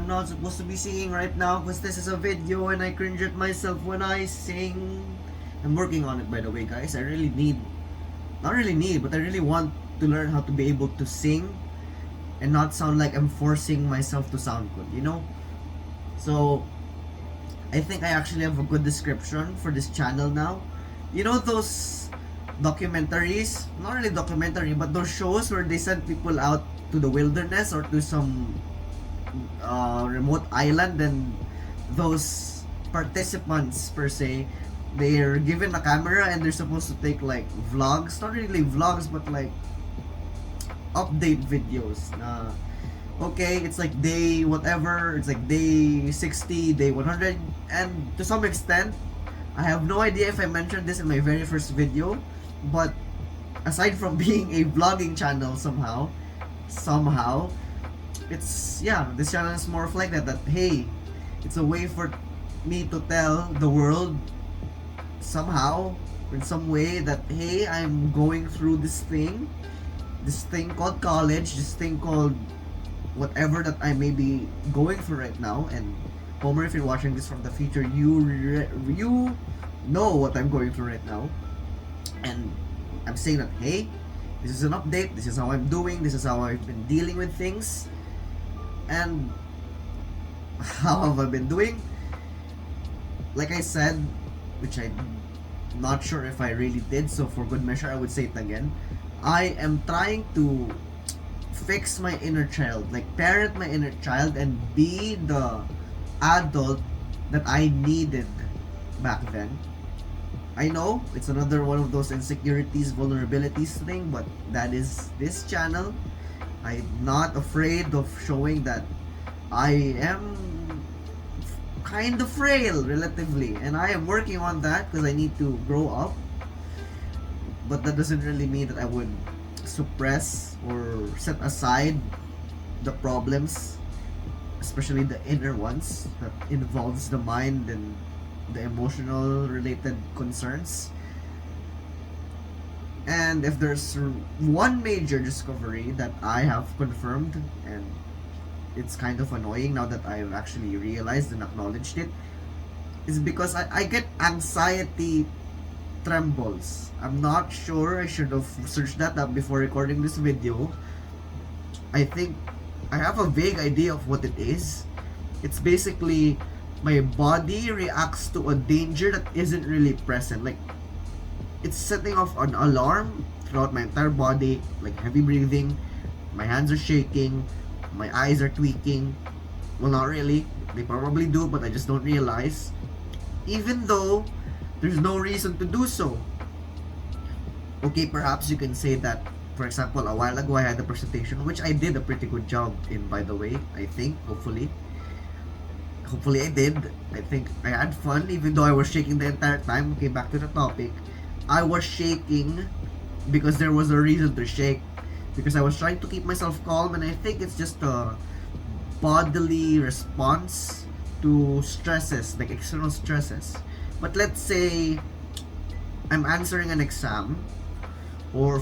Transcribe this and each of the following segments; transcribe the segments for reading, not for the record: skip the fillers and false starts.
not supposed to be singing right now because this is a video and I cringe at myself when I sing. I'm working on it, by the way, guys. I really need, not really need, but I really want to learn how to be able to sing and not sound like I'm forcing myself to sound good, you know? So, I think I actually have a good description for this channel now. You know those documentaries? Not really documentary, but those shows where they send people out to the wilderness or to some remote island, and those participants per se, they're given a camera and they're supposed to take like vlogs, not really vlogs but like update videos na okay, it's like day whatever, it's like day 60, day 100, and to some extent I have no idea if I mentioned this in my very first video, but aside from being a vlogging channel, somehow it's, yeah, this channel is more of like that hey, it's a way for me to tell the world somehow, in some way, that hey, I'm going through this thing called college, this thing called whatever that I may be going through right now. And Homer, if you're watching this from the future, you know what I'm going through right now, and I'm saying that hey, this is an update, this is how I'm doing, this is how I've been dealing with things, and how have I been doing. Like I said, which I'm not sure if I really did, so for good measure I would say it again. I am trying to fix my inner child, like parent my inner child and be the adult that I needed back then. I know it's another one of those insecurities, vulnerabilities thing, but that is this channel. I'm not afraid of showing that I am kind of frail relatively, and I am working on that because I need to grow up. But that doesn't really mean that I would suppress or set aside the problems, especially the inner ones that involves the mind and the emotional related concerns. And if there's one major discovery that I have confirmed, and it's kind of annoying now that I've actually realized and acknowledged it, is because I get anxiety trembles. I'm not sure, I should have searched that up before recording this video. I think I have a vague idea of what it is. It's basically my body reacts to a danger that isn't really present. Like, it's setting off an alarm throughout my entire body, like heavy breathing, my hands are shaking, my eyes are tweaking. Well, not really. They probably do, but I just don't realize. Even though there's no reason to do so. Okay, perhaps you can say that, for example, a while ago I had a presentation, which I did a pretty good job in, by the way, I think, hopefully. Hopefully I did. I think I had fun, even though I was shaking the entire time. Okay, back to the topic. I was shaking because there was a reason to shake. Because I was trying to keep myself calm, and I think it's just a bodily response to stresses, like external stresses. But let's say I'm answering an exam, or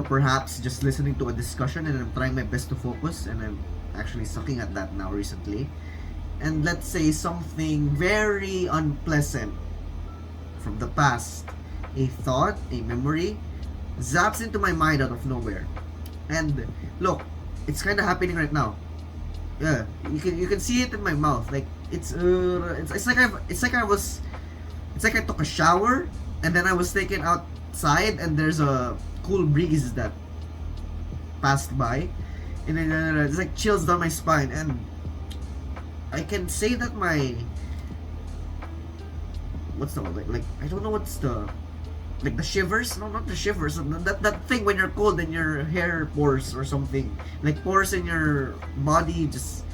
perhaps just listening to a discussion, and I'm trying my best to focus, and I'm actually sucking at that now recently. And let's say something very unpleasant from the past, a thought, a memory, zaps into my mind out of nowhere. And look, it's kind of happening right now. Yeah, you can see it in my mouth. Like it's like I took a shower and then I was taken outside and there's a cool breeze that passed by, and then it's like chills down my spine, and I can say that my, what's the like I don't know what's the, like the shivers, no, not the shivers, that thing when you're cold and your hair pores or something, like pores in your body, just,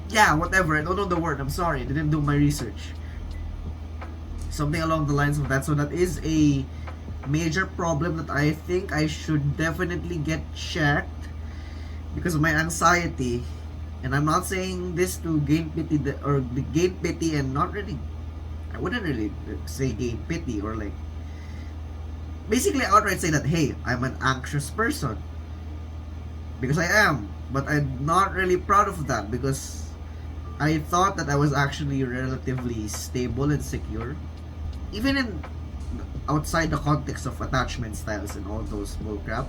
yeah, whatever, I don't know the word, I'm sorry, I didn't do my research. Something along the lines of that. So that is a major problem that I think I should definitely get checked because of my anxiety. And I'm not saying this to gain pity or gain pity, and not really, I wouldn't really say gain pity, or like basically outright say that hey, I'm an anxious person, because I am, but I'm not really proud of that, because I thought that I was actually relatively stable and secure, even in outside the context of attachment styles and all those bullcrap.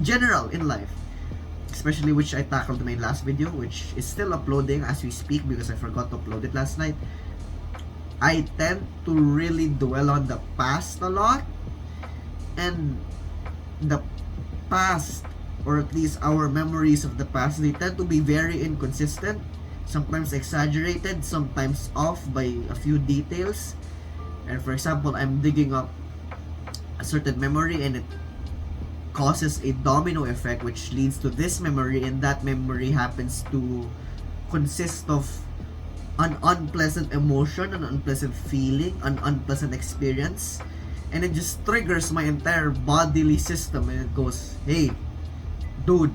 General in life, especially which I tackled in my last video, which is still uploading as we speak because I forgot to upload it last night. I tend to really dwell on the past a lot, and the past, or at least our memories of the past, they tend to be very inconsistent, sometimes exaggerated, sometimes off by a few details. And for example, I'm digging up a certain memory and it causes a domino effect which leads to this memory, and that memory happens to consist of an unpleasant emotion, an unpleasant feeling, an unpleasant experience, and it just triggers my entire bodily system, and it goes, hey, dude,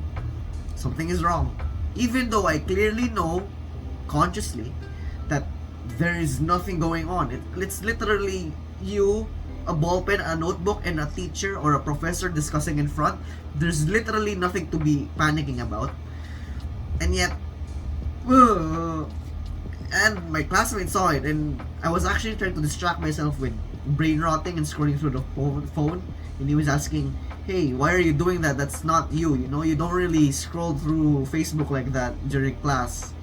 something is wrong. Even though I clearly know, consciously, that there is nothing going on. It's literally you, a ballpen, a notebook, and a teacher or a professor discussing in front. There's literally nothing to be panicking about. And yet, and my classmates saw it, and I was actually trying to distract myself with brain rotting and scrolling through the phone, and he was asking, hey, why are you doing that? That's not you, you know, you don't really scroll through Facebook like that during class.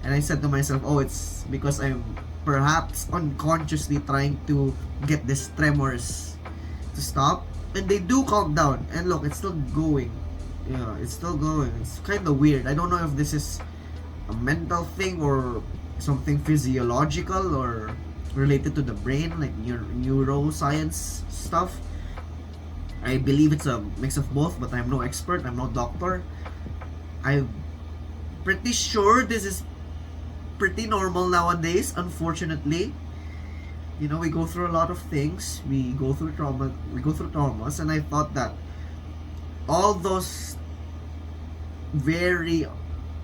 And I said to myself, oh, it's because I'm perhaps unconsciously trying to get these tremors to stop, and they do calm down, and look, it's still going. Yeah, it's still going. It's kind of weird. I don't know if this is a mental thing or something physiological or related to the brain, like neuroscience stuff. I believe it's a mix of both, but I'm no expert. I'm no doctor. I'm pretty sure this is pretty normal nowadays, unfortunately. You know, we go through a lot of things. We go through traumas, and I thought that all those very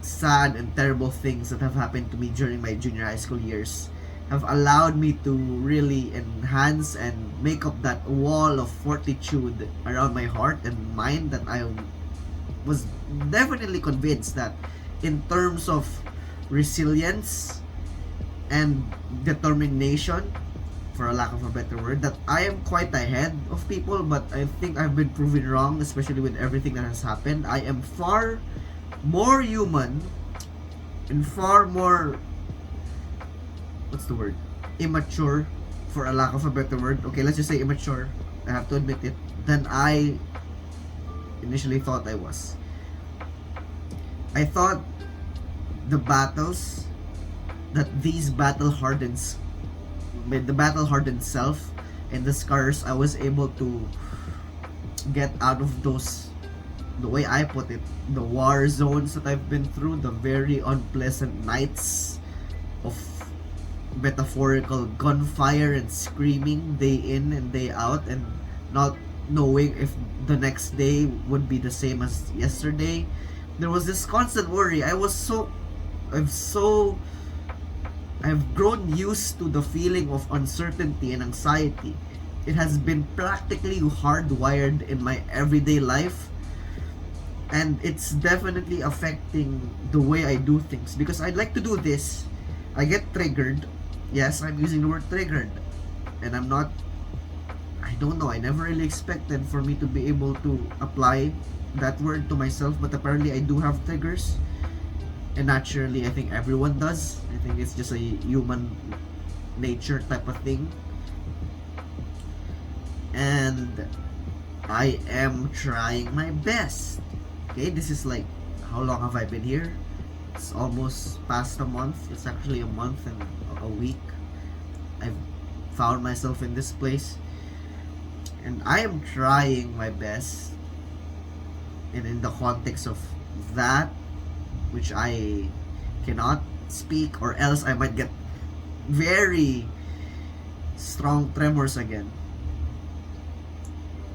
sad and terrible things that have happened to me during my junior high school years have allowed me to really enhance and make up that wall of fortitude around my heart and mind, that I was definitely convinced that in terms of resilience and determination, for a lack of a better word, that I am quite ahead of people. But I think I've been proven wrong, especially with everything that has happened. I am far more human and far more, what's the word, immature, for a lack of a better word. Okay, let's just say immature, I have to admit it, than I initially thought I was. I thought the battles that these the battle hardened self and the scars I was able to get out of those, the way I put it, the war zones that I've been through, the very unpleasant nights of metaphorical gunfire and screaming day in and day out, and not knowing if the next day would be the same as yesterday. There was this constant worry. I've grown used to the feeling of uncertainty and anxiety. It has been practically hardwired in my everyday life, and it's definitely affecting the way I do things, because I'd like to do this. I get triggered. Yes, I'm using the word triggered. And I don't know, I never really expected for me to be able to apply that word to myself, but apparently I do have triggers. And naturally, I think everyone does. I think it's just a human nature type of thing. And I am trying my best. Okay, this is like, how long have I been here? It's almost past a month. It's actually a month and a week. I've found myself in this place. And I am trying my best. And in the context of that, which I cannot speak, or else I might get very strong tremors again.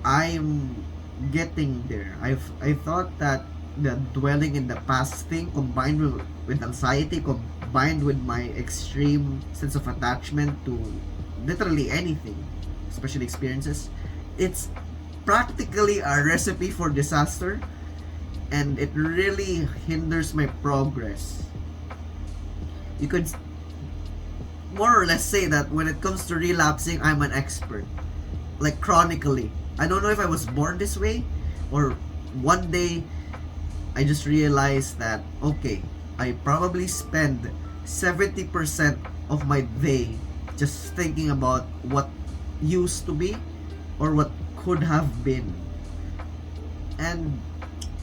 I'm getting there. I thought that the dwelling in the past thing, combined with anxiety, combined with my extreme sense of attachment to literally anything, especially experiences, it's practically a recipe for disaster, and it really hinders my progress. you could more or less say that when it comes to relapsing, I'm an expert. Like chronically. I don't know if I was born this way or one day I just realized that okay, I probably spend 70% of my day just thinking about what used to be or what could have been. And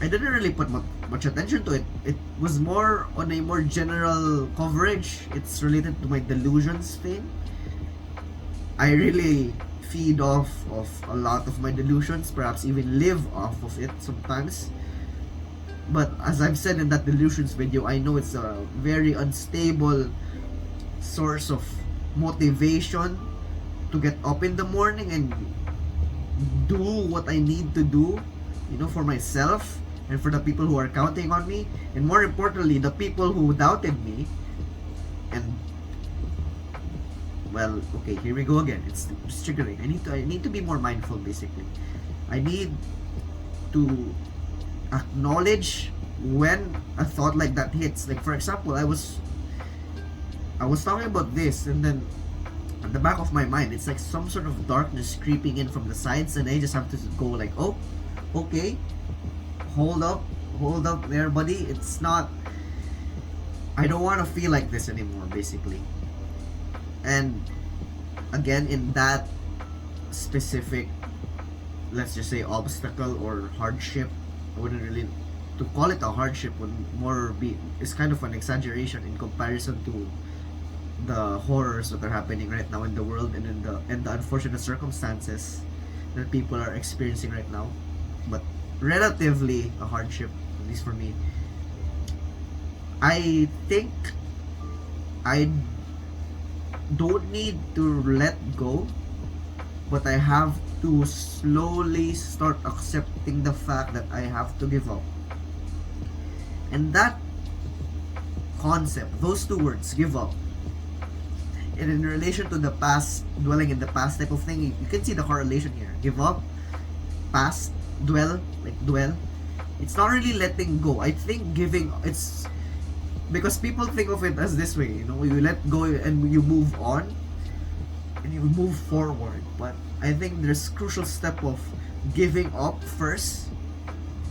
I didn't really put much attention to it. It was more on a more general coverage. It's related to my delusions thing. I really feed off of a lot of my delusions, perhaps even live off of it sometimes. But as I've said in that delusions video, I know it's a very unstable source of motivation to get up in the morning and do what I need to do, for myself and for the people who are counting on me, and more importantly, the people who doubted me. And well, okay, here we go again. It's triggering. I need to be more mindful. Basically, I need to acknowledge when a thought like that hits. Like for example, I was talking about this, and then at the back of my mind, it's like some sort of darkness creeping in from the sides, and I just have to go like, oh, okay, hold up there, buddy. It's not. I don't want to feel like this anymore, basically. And again, in that specific, let's just say, obstacle or hardship, I wouldn't really, to call it a hardship would more be, is kind of an exaggeration in comparison to the horrors that are happening right now in the world and in the unfortunate circumstances that people are experiencing right now. But relatively a hardship, at least for me. I think I don't need to let go, but I have to slowly start accepting the fact that I have to give up. And that concept, those two words, give up, and in relation to the past, dwelling in the past type of thing, you can see the correlation here. Give up, past, dwell. It's not really letting go. I think giving, it's because people think of it as this way, you let go and you move on and you move forward. But I think there's crucial step of giving up first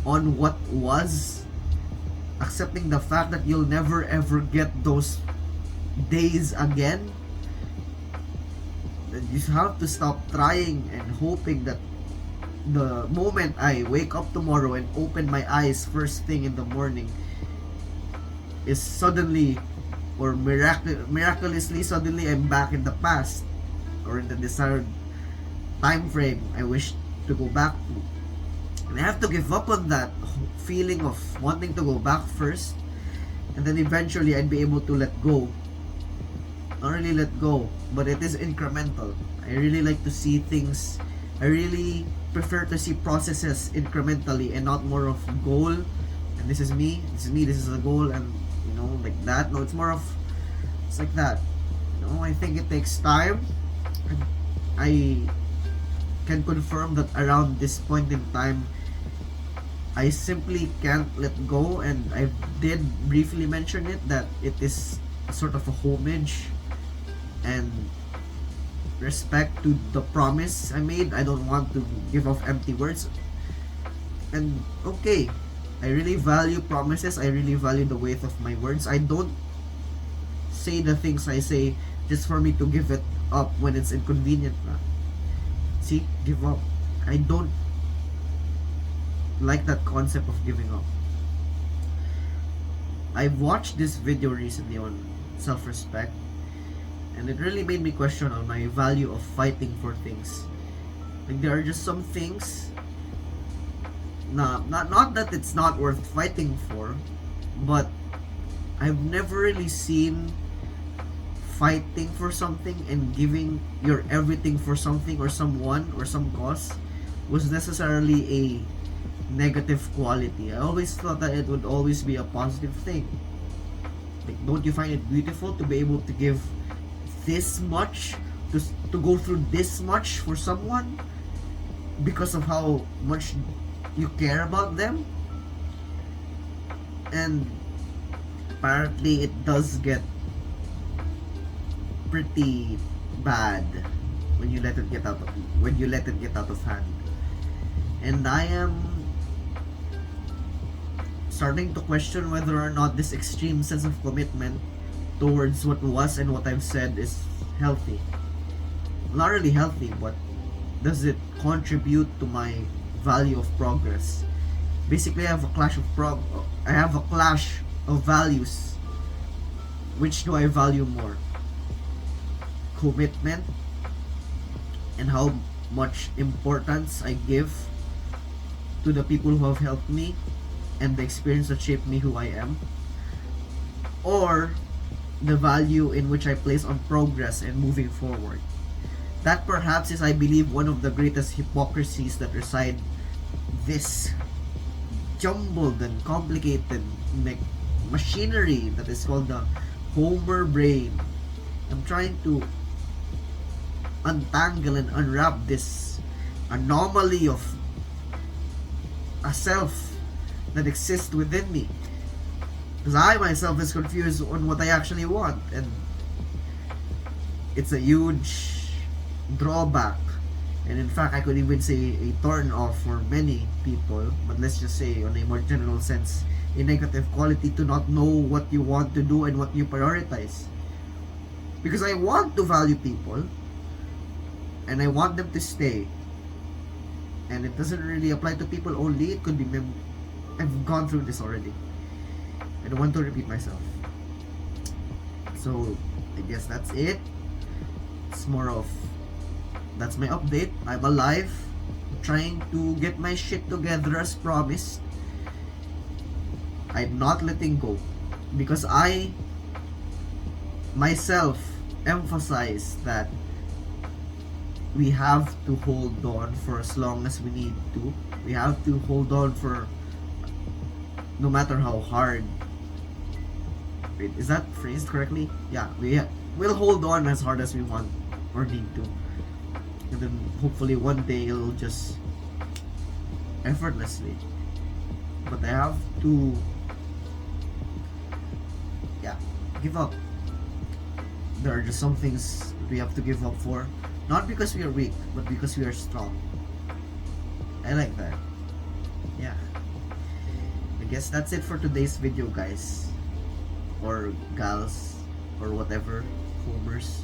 on what was, accepting the fact that you'll never ever get those days again. That you have to stop trying and hoping that the moment I wake up tomorrow and open my eyes first thing in the morning is suddenly or miraculously suddenly I'm back in the past or in the desired time frame I wish to go back to. And I have to give up on that feeling of wanting to go back first, and then eventually I'd be able to let go. Not really let go, but it is incremental. I really like to see things, I really prefer to see processes incrementally and not more of goal, and this is this is the goal, and like that. No, it's more of, it's like that. I think it takes time. I can confirm that around this point in time, I simply can't let go, and I did briefly mention it, that it is sort of a homage and respect to the promise I made. I don't want to give off empty words. And okay, I really value promises. I really value the weight of my words. I don't say the things I say just for me to give it up when it's inconvenient. See, give up. I don't like that concept of giving up. I watched this video recently on self-respect, and it really made me question on my value of fighting for things. Like there are just some things, not that it's not worth fighting for, but I've never really seen fighting for something and giving your everything for something or someone or some cause was necessarily a negative quality. I always thought that it would always be a positive thing. Like, don't you find it beautiful to be able to give this much, to go through this much for someone because of how much you care about them? And apparently it does get pretty bad when you let it get out of hand. And I am starting to question whether or not this extreme sense of commitment towards what was and what I've said is healthy. Not really healthy, but does it contribute to my value of progress? Basically, I have a clash of values. Which do I value more? Commitment and how much importance I give to the people who have helped me and the experience that shaped me who I am, or the value in which I place on progress and moving forward. That perhaps is, I believe, one of the greatest hypocrisies that reside this jumbled and complicated machinery that is called the Homer brain. I'm trying to untangle and unwrap this anomaly of a self that exists within me, because I myself is confused on what I actually want, and it's a huge drawback, and in fact I could even say a turn off for many people, but let's just say on a more general sense, a negative quality to not know what you want to do and what you prioritize. Because I want to value people and I want them to stay, and it doesn't really apply to people only, it could be I've gone through this already. I don't want to repeat myself. So I guess that's it. It's more of, that's my update. I'm alive, trying to get my shit together as promised. I'm not letting go, because I myself emphasize that we have to hold on for as long as we need to. We have to hold on for no matter how hard. Wait, is that phrased correctly? Yeah, we'll hold on as hard as we want or need to. And then hopefully one day it'll just effortlessly. But I have to, give up. There are just some things we have to give up for. Not because we are weak, but because we are strong. I like that. Yeah. I guess that's it for today's video, guys. Or gals. Or whatever. Homers.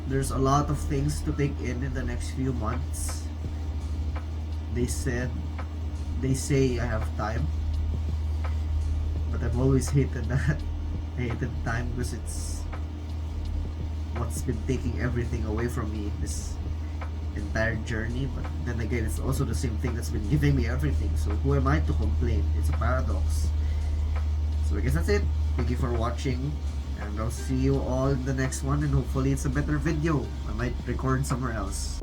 There's a lot of things to take in the next few months. They say I have time. But I've always hated that. I hated time because it's what's been taking everything away from me this entire journey. But then again, it's also the same thing that's been giving me everything. So who am I to complain? It's a paradox. So I guess that's it. Thank you for watching, and I'll see you all in the next one, and hopefully it's a better video. I might record somewhere else.